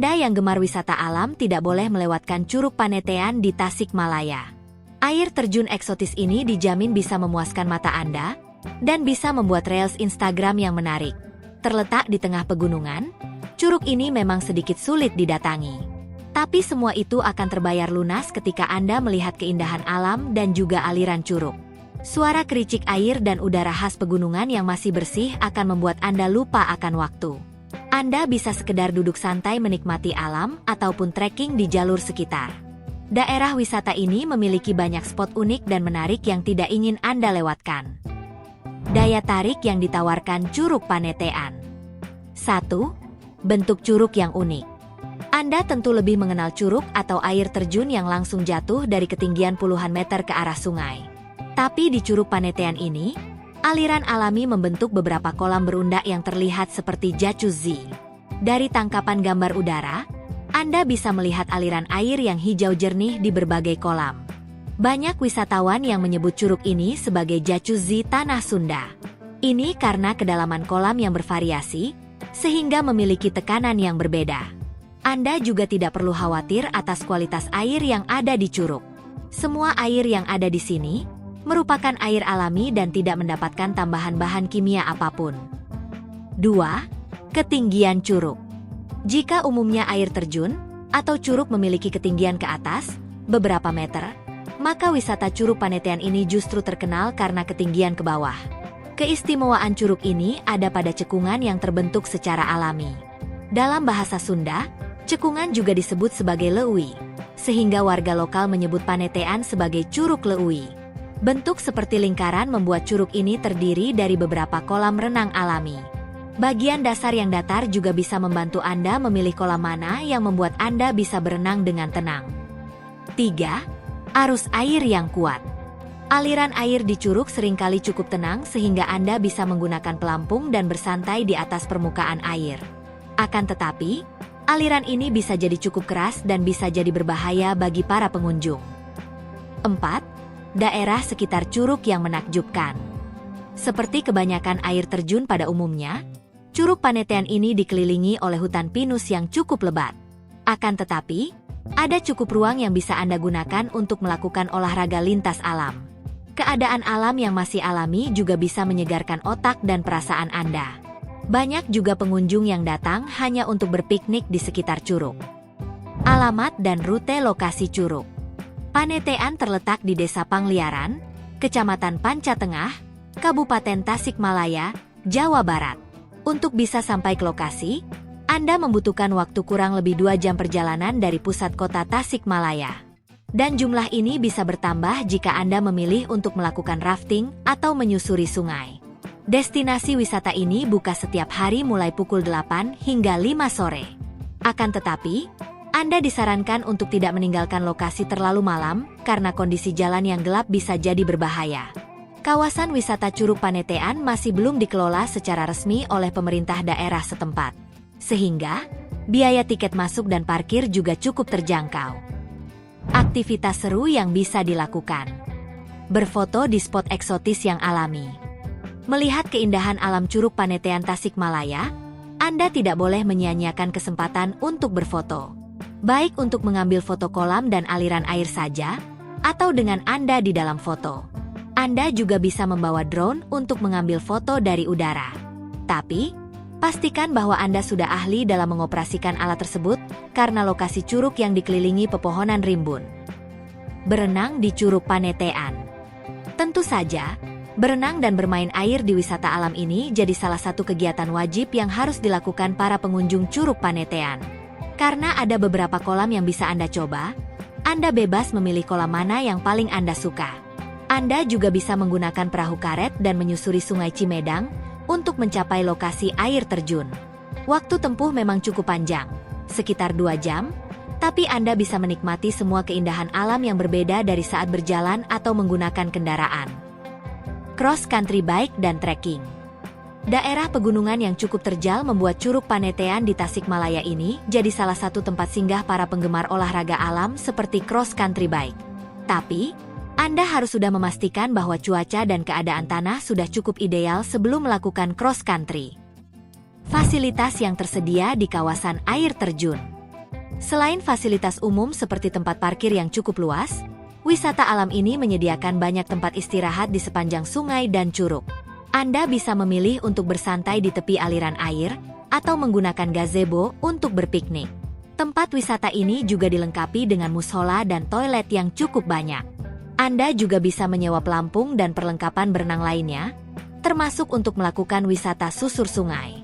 Anda yang gemar wisata alam tidak boleh melewatkan Curug Panetean di Tasikmalaya. Air terjun eksotis ini dijamin bisa memuaskan mata Anda dan bisa membuat reels Instagram yang menarik. Terletak di tengah pegunungan, curug ini memang sedikit sulit didatangi. Tapi semua itu akan terbayar lunas ketika Anda melihat keindahan alam dan juga aliran curug. Suara kericik air dan udara khas pegunungan yang masih bersih akan membuat Anda lupa akan waktu. Anda bisa sekedar duduk santai menikmati alam ataupun trekking di jalur sekitar. Daerah wisata ini memiliki banyak spot unik dan menarik yang tidak ingin Anda lewatkan. Daya tarik yang ditawarkan Curug Panetean. 1. Bentuk curug yang unik. Anda tentu lebih mengenal curug atau air terjun yang langsung jatuh dari ketinggian puluhan meter ke arah sungai. Tapi di Curug Panetean ini, aliran alami membentuk beberapa kolam berundak yang terlihat seperti jacuzzi. Dari tangkapan gambar udara, Anda bisa melihat aliran air yang hijau jernih di berbagai kolam. Banyak wisatawan yang menyebut curug ini sebagai jacuzzi tanah Sunda. Ini karena kedalaman kolam yang bervariasi, sehingga memiliki tekanan yang berbeda. Anda juga tidak perlu khawatir atas kualitas air yang ada di curug. Semua air yang ada di sini merupakan air alami dan tidak mendapatkan tambahan bahan kimia apapun. 2. Ketinggian curug. Jika umumnya air terjun atau curug memiliki ketinggian ke atas beberapa meter, maka wisata Curug Panetean ini justru terkenal karena ketinggian ke bawah. Keistimewaan curug ini ada pada cekungan yang terbentuk secara alami. Dalam bahasa Sunda, cekungan juga disebut sebagai leuwi, sehingga warga lokal menyebut Panetean sebagai Curug Leuwi. Bentuk seperti lingkaran membuat curug ini terdiri dari beberapa kolam renang alami. Bagian dasar yang datar juga bisa membantu Anda memilih kolam mana yang membuat Anda bisa berenang dengan tenang. 3. Arus air yang kuat. Aliran air di curug seringkali cukup tenang sehingga Anda bisa menggunakan pelampung dan bersantai di atas permukaan air. Akan tetapi, aliran ini bisa jadi cukup keras dan bisa jadi berbahaya bagi para pengunjung. 4. Daerah sekitar curug yang menakjubkan. Seperti kebanyakan air terjun pada umumnya, Curug Panetean ini dikelilingi oleh hutan pinus yang cukup lebat. Akan tetapi, ada cukup ruang yang bisa Anda gunakan untuk melakukan olahraga lintas alam. Keadaan alam yang masih alami juga bisa menyegarkan otak dan perasaan Anda. Banyak juga pengunjung yang datang hanya untuk berpiknik di sekitar curug. Alamat dan rute lokasi curug. Panetean terletak di Desa Pangliaran, Kecamatan Panca Tengah, Kabupaten Tasikmalaya, Jawa Barat. Untuk bisa sampai ke lokasi, Anda membutuhkan waktu kurang lebih 2 jam perjalanan dari pusat kota Tasikmalaya. Dan jumlah ini bisa bertambah jika Anda memilih untuk melakukan rafting atau menyusuri sungai. Destinasi wisata ini buka setiap hari mulai pukul 8 hingga 5 sore. Akan tetapi, Anda disarankan untuk tidak meninggalkan lokasi terlalu malam karena kondisi jalan yang gelap bisa jadi berbahaya. Kawasan wisata Curug Panetean masih belum dikelola secara resmi oleh pemerintah daerah setempat. Sehingga, biaya tiket masuk dan parkir juga cukup terjangkau. Aktivitas seru yang bisa dilakukan. Berfoto di spot eksotis yang alami. Melihat keindahan alam Curug Panetean Tasikmalaya, Anda tidak boleh menyia-nyiakan kesempatan untuk berfoto. Baik untuk mengambil foto kolam dan aliran air saja, atau dengan Anda di dalam foto. Anda juga bisa membawa drone untuk mengambil foto dari udara. Tapi, pastikan bahwa Anda sudah ahli dalam mengoperasikan alat tersebut karena lokasi curug yang dikelilingi pepohonan rimbun. Berenang di Curug Panetean. Tentu saja, berenang dan bermain air di wisata alam ini jadi salah satu kegiatan wajib yang harus dilakukan para pengunjung Curug Panetean. Karena ada beberapa kolam yang bisa Anda coba, Anda bebas memilih kolam mana yang paling Anda suka. Anda juga bisa menggunakan perahu karet dan menyusuri Sungai Cimedang untuk mencapai lokasi air terjun. Waktu tempuh memang cukup panjang, sekitar 2 jam, tapi Anda bisa menikmati semua keindahan alam yang berbeda dari saat berjalan atau menggunakan kendaraan. Cross country bike dan trekking. Daerah pegunungan yang cukup terjal membuat Curug Panetean di Tasikmalaya ini jadi salah satu tempat singgah para penggemar olahraga alam seperti cross country bike. Tapi, Anda harus sudah memastikan bahwa cuaca dan keadaan tanah sudah cukup ideal sebelum melakukan cross country. Fasilitas yang tersedia di kawasan air terjun. Selain fasilitas umum seperti tempat parkir yang cukup luas, wisata alam ini menyediakan banyak tempat istirahat di sepanjang sungai dan curug. Anda bisa memilih untuk bersantai di tepi aliran air atau menggunakan gazebo untuk berpiknik. Tempat wisata ini juga dilengkapi dengan mushola dan toilet yang cukup banyak. Anda juga bisa menyewa pelampung dan perlengkapan berenang lainnya, termasuk untuk melakukan wisata susur sungai.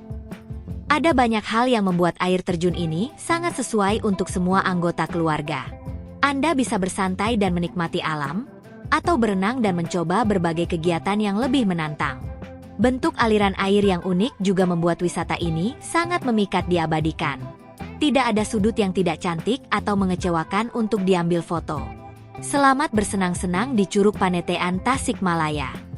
Ada banyak hal yang membuat air terjun ini sangat sesuai untuk semua anggota keluarga. Anda bisa bersantai dan menikmati alam, atau berenang dan mencoba berbagai kegiatan yang lebih menantang. Bentuk aliran air yang unik juga membuat wisata ini sangat memikat diabadikan. Tidak ada sudut yang tidak cantik atau mengecewakan untuk diambil foto. Selamat bersenang-senang di Curug Panetean Tasikmalaya.